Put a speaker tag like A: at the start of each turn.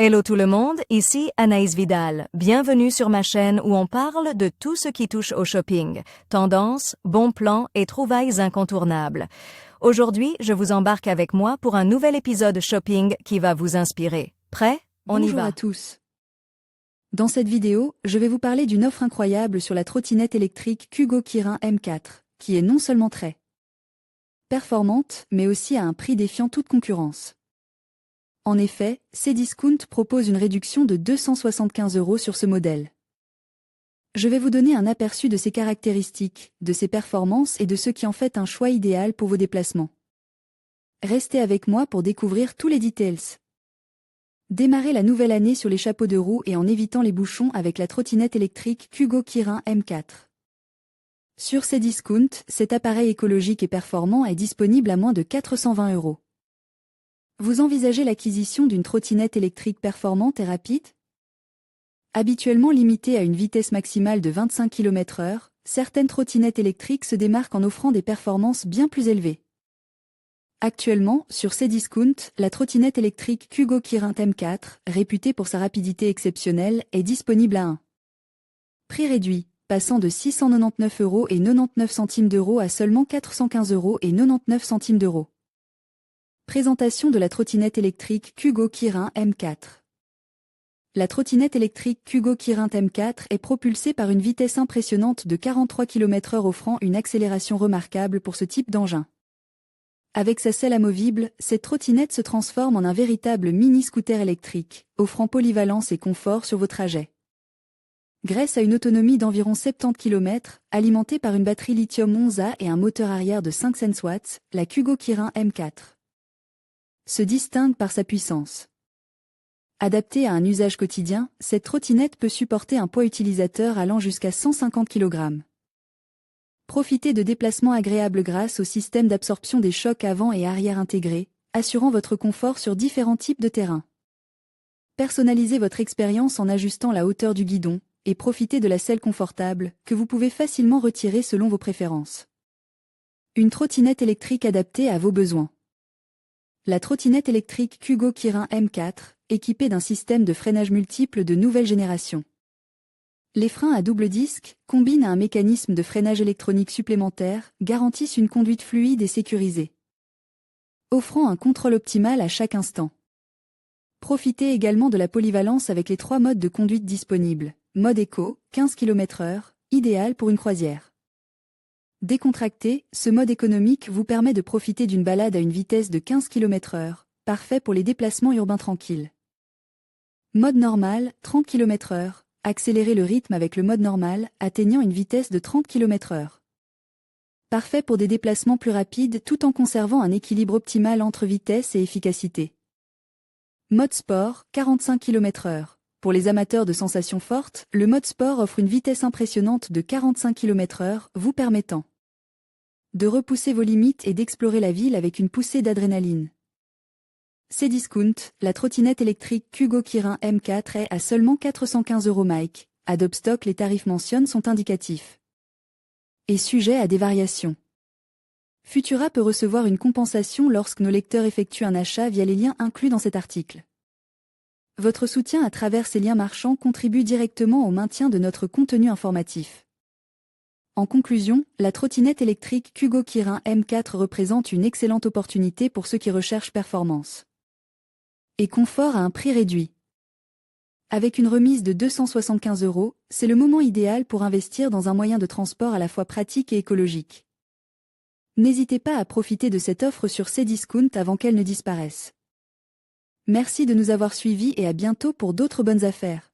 A: Hello tout le monde, ici Anaïs Vidal. Bienvenue sur ma chaîne où on parle de tout ce qui touche au shopping, tendances, bons plans et trouvailles incontournables. Aujourd'hui, je vous embarque avec moi pour un nouvel épisode shopping qui va vous inspirer. Prêt? On y
B: Bonjour
A: va.
B: à tous. Dans cette vidéo, je vais vous parler d'une offre incroyable sur la trottinette électrique Kugo Kirin M4, qui est non seulement très performante, mais aussi à un prix défiant toute concurrence. En effet, Cdiscount propose une réduction de 275 € sur ce modèle. Je vais vous donner un aperçu de ses caractéristiques, de ses performances et de ce qui en fait un choix idéal pour vos déplacements. Restez avec moi pour découvrir tous les details. Démarrez la nouvelle année sur les chapeaux de roue et en évitant les bouchons avec la trottinette électrique Kugo Kirin M4. Sur Cdiscount, cet appareil écologique et performant est disponible à moins de 420 €. Vous envisagez l'acquisition d'une trottinette électrique performante et rapide? Habituellement limitée à une vitesse maximale de 25 km/h, certaines trottinettes électriques se démarquent en offrant des performances bien plus élevées. Actuellement, sur Cdiscount, la trottinette électrique Kugo Kirin M4, réputée pour sa rapidité exceptionnelle, est disponible à un prix réduit, passant de 699,99 € à seulement 415,99 €. Présentation de la trottinette électrique Kugo Kirin M4. La trottinette électrique Kugo Kirin M4 est propulsée par une vitesse impressionnante de 43 km/h offrant une accélération remarquable pour ce type d'engin. Avec sa selle amovible, cette trottinette se transforme en un véritable mini-scooter électrique, offrant polyvalence et confort sur vos trajets. Grâce à une autonomie d'environ 70 km, alimentée par une batterie lithium 11A et un moteur arrière de 500 watts, la Kugo Kirin M4 se distingue par sa puissance. Adaptée à un usage quotidien, cette trottinette peut supporter un poids utilisateur allant jusqu'à 150 kg. Profitez de déplacements agréables grâce au système d'absorption des chocs avant et arrière intégré, assurant votre confort sur différents types de terrains. Personnalisez votre expérience en ajustant la hauteur du guidon, et profitez de la selle confortable, que vous pouvez facilement retirer selon vos préférences. Une trottinette électrique adaptée à vos besoins. La trottinette électrique Kugo Kirin M4, équipée d'un système de freinage multiple de nouvelle génération. Les freins à double disque, combinés à un mécanisme de freinage électronique supplémentaire, garantissent une conduite fluide et sécurisée, offrant un contrôle optimal à chaque instant. Profitez également de la polyvalence avec les 3 modes de conduite disponibles. Mode éco, 15 km/h, idéal pour une croisière. Décontracté, ce mode économique vous permet de profiter d'une balade à une vitesse de 15 km/h, parfait pour les déplacements urbains tranquilles. Mode normal, 30 km/h, accélérez le rythme avec le mode normal, atteignant une vitesse de 30 km/h. Parfait pour des déplacements plus rapides tout en conservant un équilibre optimal entre vitesse et efficacité. Mode sport, 45 km/h. Pour les amateurs de sensations fortes, le mode sport offre une vitesse impressionnante de 45 km/h, vous permettant de repousser vos limites et d'explorer la ville avec une poussée d'adrénaline. Cdiscount, la trottinette électrique Kugo Kirin M4 est à seulement 415 € Mike. À Dobstock, les tarifs mentionnés sont indicatifs et sujets à des variations. Futura peut recevoir une compensation lorsque nos lecteurs effectuent un achat via les liens inclus dans cet article. Votre soutien à travers ces liens marchands contribue directement au maintien de notre contenu informatif. En conclusion, la trottinette électrique Kugo Kirin M4 représente une excellente opportunité pour ceux qui recherchent performance et confort à un prix réduit. Avec une remise de 275 €, c'est le moment idéal pour investir dans un moyen de transport à la fois pratique et écologique. N'hésitez pas à profiter de cette offre sur Cdiscount avant qu'elle ne disparaisse. Merci de nous avoir suivis et à bientôt pour d'autres bonnes affaires.